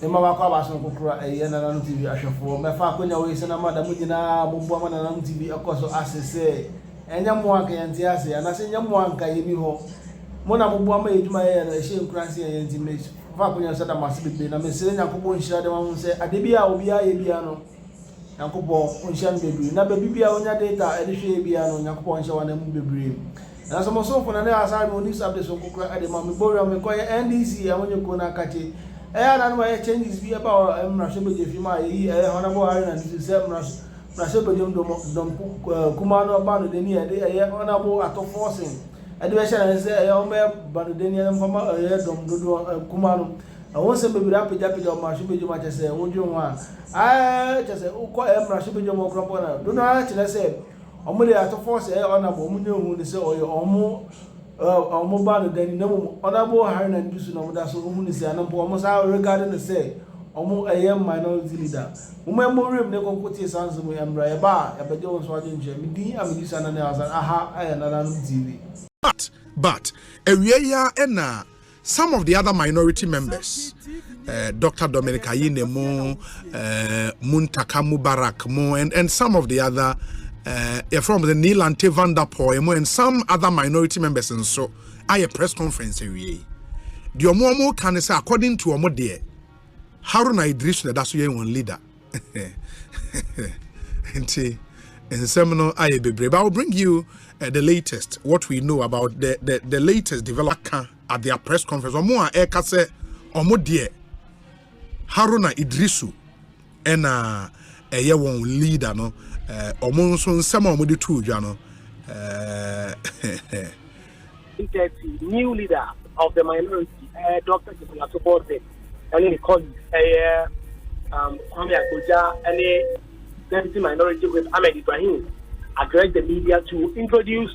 The Mawaka was on Kukra, a Yana TV, I shall for my Fakunya ways and a mother Mudina, Mumbaman and TV, of course, as I say, and Yamuanka and Tiasi, and I say Yamuanka, you know, Mona Mubama, my shame crancy and intimate. Fakunya said I must be, and I'm saying Yakubu Shadow say, Adibia, Obia, Ebiano, Yakubo, Unshan baby, Naba Bibia on your data, Edisha Biano, Yakubo, and Shawan and Baby. And as I'm also for an assignment, this of the Sokura at the Mammy Boria, McCoy, NDC, and when you go Nakati. And I changes be about Rashabi if you might, Honorable Iron, and Rashabi Kumano Banudini, Honorable Ato Forson. And the Western is a Banudini from Kumano. I won't say maybe rapid of Marshabi, you might say, would you want? I just say, oh, call Rashabi Jomocropona. Do not, I said, Omuli Ato Forson, Honorable Muno, who say, or your mobile then no honorable Haruna Iddrisu Muntaka Muntaka and almost how regarding the say almost a young minority leader. Remember never put his sons with Embraer, a Bajon Swatting Jemmy, I'm using an aha, and another TV. But and some of the other minority members, Dr. Dominica Yinemo, Muntaka Mubarak Mo, and some of the other from the Neil and Vanderpoel and some other minority members, and so I a press conference area. The Omo can say according to Omo dear Haruna Iddrisu that's one leader. And seminal I be I will bring you the latest, what we know about the latest development at their press conference. Omo eka say Omo dear Haruna Iddrisu and a one leader no. Omonson some of the two, Jano. New leader of the minority, Dr. Ato Forson, and his colleagues, Kwame Akoja, and a deputy minority with Ahmed Ibrahim, agreed the media to introduce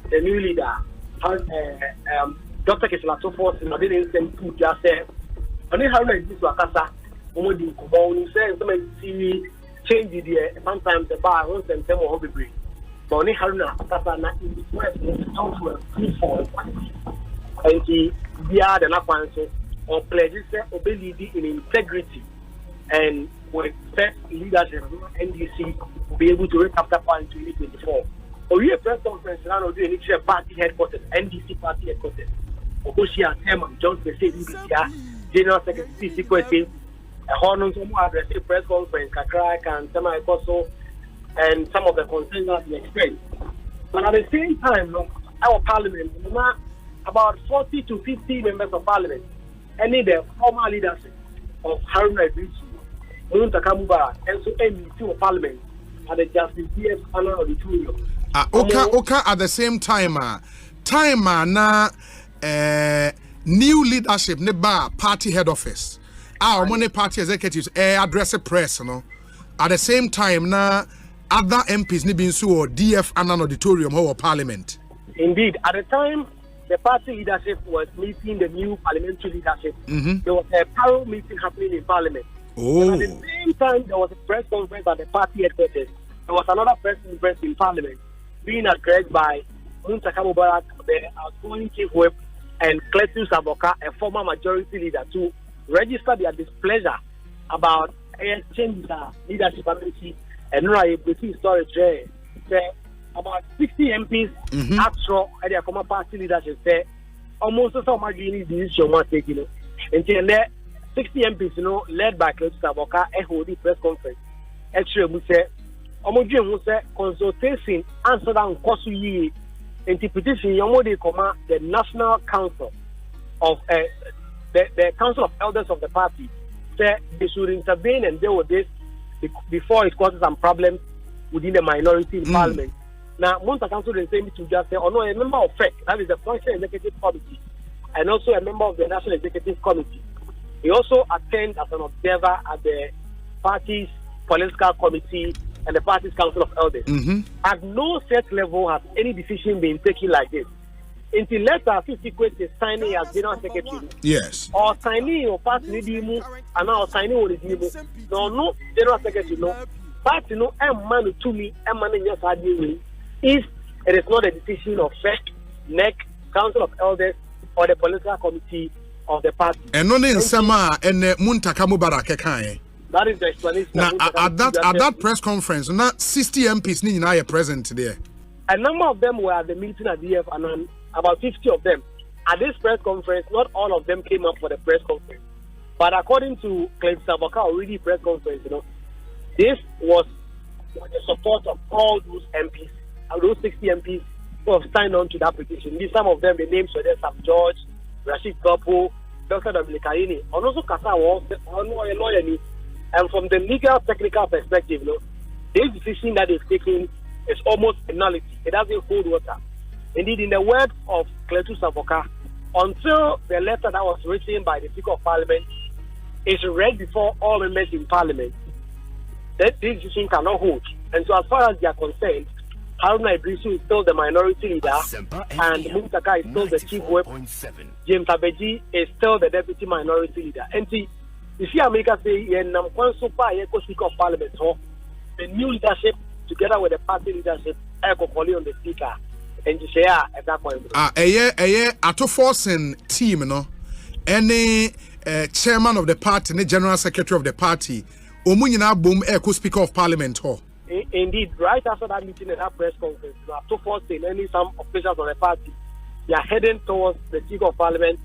the new leader. Dr. Ato Forson, I didn't send to just say, only Haruna Iddrisu Muntaka, Omodi Kubon, says, see. Change the sometimes the bar runs and them will be brief. But only Haruna Iddrisu in this way to a free fall. And he are the Nakwanso or pledges ability in integrity and with first leadership NDC will be able to wake up that point in 2024. Or we a press conference now do any party headquarters, NDC party headquarters. Okoshia Chairman John Pesce, General Secretary Secretary. A Honor address a press conference, Kakrak and Semi Koso, and some of the concerns that we explained. But at the same time, our parliament, about 40 to 50 members of parliament, any the former leadership of Haruna Iddrisu Muntaka, and so MEC of parliament at the Justice DS Honor Auditorium. Okay, at the same time, na new leadership, neba party head office. Our money party executives address a press, no. At the same time, na other MPs ni been so or DF and an auditorium or parliament. Indeed, at the time the party leadership was meeting the new parliamentary leadership. There was a parallel meeting happening in parliament. And at the same time, there was a press conference at the party headquarters. There was another press conference in parliament being addressed by Muntaka Mubarak, the outgoing chief whip, and Cletus Aboka, a former majority leader, to register their displeasure about change the leadership ability and breaking storage there. About 60 MPs asked for their former party leadership say almost so much decision was taken. Until there 60 MPs, led by Cletus Aboka, held the press conference. Actually, we say consultation answer down Kosu interpretation the National Council of the Council of Elders of the party said they should intervene and deal with this before it causes some problems within the minority in parliament. Now, Muntaka Council is saying to just say, a member of FEC, that is the Functional Executive Committee, and also a member of the National Executive Committee. He also attends as an observer at the party's political committee and the party's Council of Elders. At no set level has any decision been taken like this. Until letter 50 is signing as General Secretary. Yes. Or signing or party leader and now signing or the no General Secretary, no. Party no man to me, man in your side if it is not a decision of FEC, NEC, Council of Elders, or the political committee of the party. And no name Sama and Muntaka Mubarak. That is the explanation. Now, at that press conference, not 60 MPs ni present there. A number of them were at the meeting at DF, and about 50 of them. At this press conference, not all of them came up for the press conference. But according to Clement Savoka already press conference, this was with the support of all those MPs, those 60 MPs who have signed on to that petition. Some of them, the names were there, Sam George, Rashid Kapo, Dr. Dominicayini, and also Kasa was a lawyer. And from the legal technical perspective, this decision that they've taken is almost a nullity. It doesn't hold water. Indeed, in the words of Clement Savoka, until the letter that was written by the Speaker of Parliament is read before all members in Parliament, that this decision cannot hold. And so, as far as they are concerned, Haruna Iddrisu is still the minority leader, and Muntaka is still the chief whip. James Abeji is still the deputy minority leader. And see, you see, America say, Speaker of Parliament, the new leadership, together with the party leadership, calling on the speaker. And you say, at that point. Ato Forson team, any chairman of the party, the general secretary of the party, Omunina Boom, Speaker of Parliament. Indeed, right after that meeting and that press conference, Ato Forson and some officials of the party, they are heading towards the Speaker of Parliament,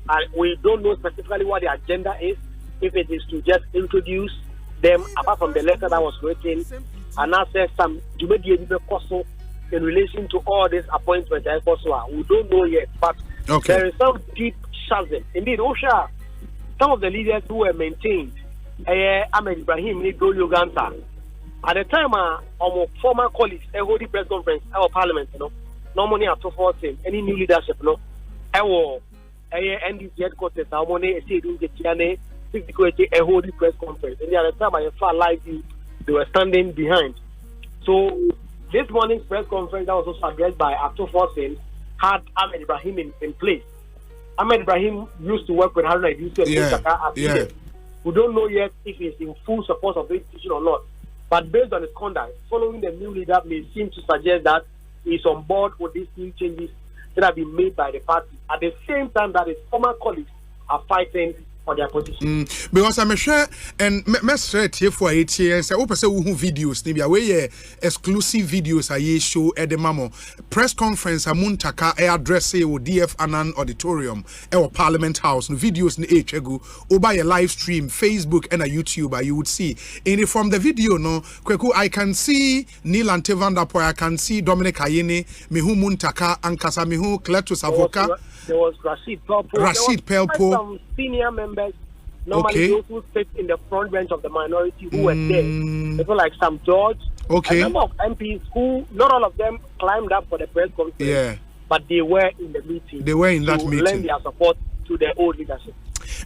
and we don't know specifically what the agenda is. If it is to just introduce them, apart from the letter that was written, and answer some in relation to all these appointments, we don't know yet, but there is some deep chasm. Indeed, Osha, some of the leaders who were maintained, Ahmed Ibrahim, Uganda, at the time, our former colleagues, holding press conference, our parliament, normally Ato Forson, any new leadership, our NDC headquarters, our money, a holding press conference. And at the time, I felt like they were standing behind. So, this morning's press conference that was also addressed by Ato Forson had Ahmed Ibrahim in place. Ahmed Ibrahim used to work with Haruna Iddrisu Muntaka. We don't know yet if he's in full support of this decision or not. But based on his conduct, following the new leader may seem to suggest that he's on board with these new changes that have been made by the party. At the same time that his former colleagues are fighting for their position. Because I'm sure, and straight here for 8 years, I hope I say videos, maybe away exclusive videos I show at the mamo press conference. Muntaka address with DF Anan Auditorium, our Parliament House, videos in Ego, or by a live stream, Facebook and a YouTube, you would see. And from the video, I can see Neil Antevandapo, I can see Dominicayini, Mihu Muntaka, and Kasamihu, Cletus Avoka. There was Rashid Pelpo. Some senior members, normally those who sit in the front bench of the minority who were there. People like Sam George. A number of MPs who, not all of them climbed up for the press conference, but they were in the meeting. They were in that meeting. To lend their support to their old leadership.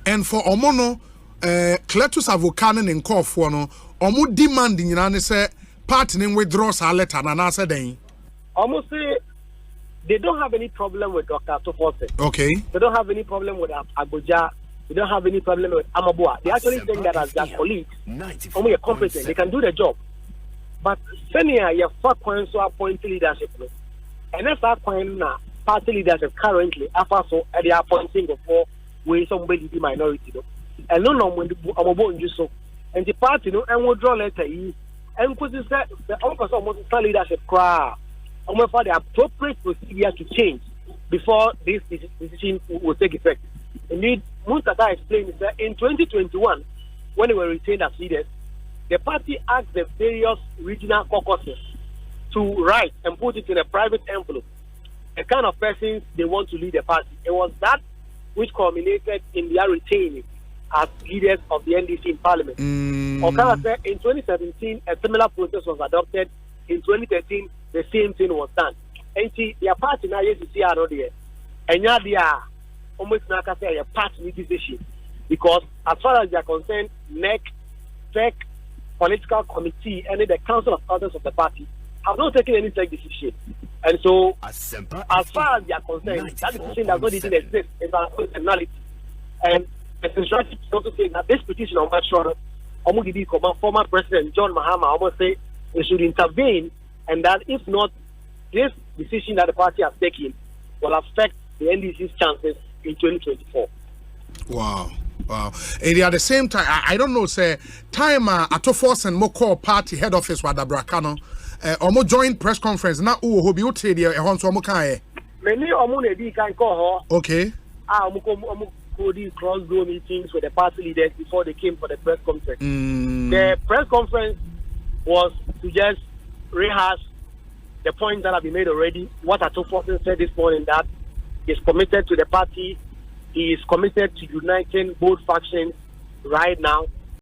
And for Omono, Cletus Avokanen and Kofuano, Omo demanding, say, partnering withdraws our letter and answer then. Almost say, they don't have any problem with Dr. Ato Forson. They don't have any problem with Abuja. They don't have any problem with Amabua. They actually think that as their colleagues, only competent, they can do the job. But senior, you have points to appoint leadership. And if that point now, party leadership currently, after so, they are appointing before we somebody the minority. And no, when the Amabo do so. And the party, and will draw letter E. And because the office of leadership cry. For the appropriate procedure to change before this decision will take effect. Indeed, Muntaka explained that in 2021, when they were retained as leaders, the party asked the various regional caucuses to write and put it in a private envelope the kind of persons they want to lead the party. It was that which culminated in their retaining as leaders of the NDC in Parliament. Okara said in 2017, a similar process was adopted. In 2013, the same thing was done. And see, their party now is to see out there. And now they are almost not going to say a party decision. Because as far as they are concerned, NEC, SEC, political committee, and the council of elders of the party have not taken any SEC decision. And so, as far as they are concerned, that decision does not even exist. It's a personality. And the instruction is also saying that this petition on Matron, former President John Mahama almost say they should intervene, and that if not, this decision that the party has taken will affect the NDC's chances in 2024. Wow. And at the same time, I don't know, say, time Ato Forson mo call party head office with the BreäKing, or mo joint press conference, now who be out here, a honso mo kae. Many Omunedi can call her. Okay. Cross-door meetings with the party leaders before they came for the press conference. The press conference was to just rehash the points that have been made already. What Ato Forson said this morning, that he's committed to the party, he is committed to uniting both factions right now,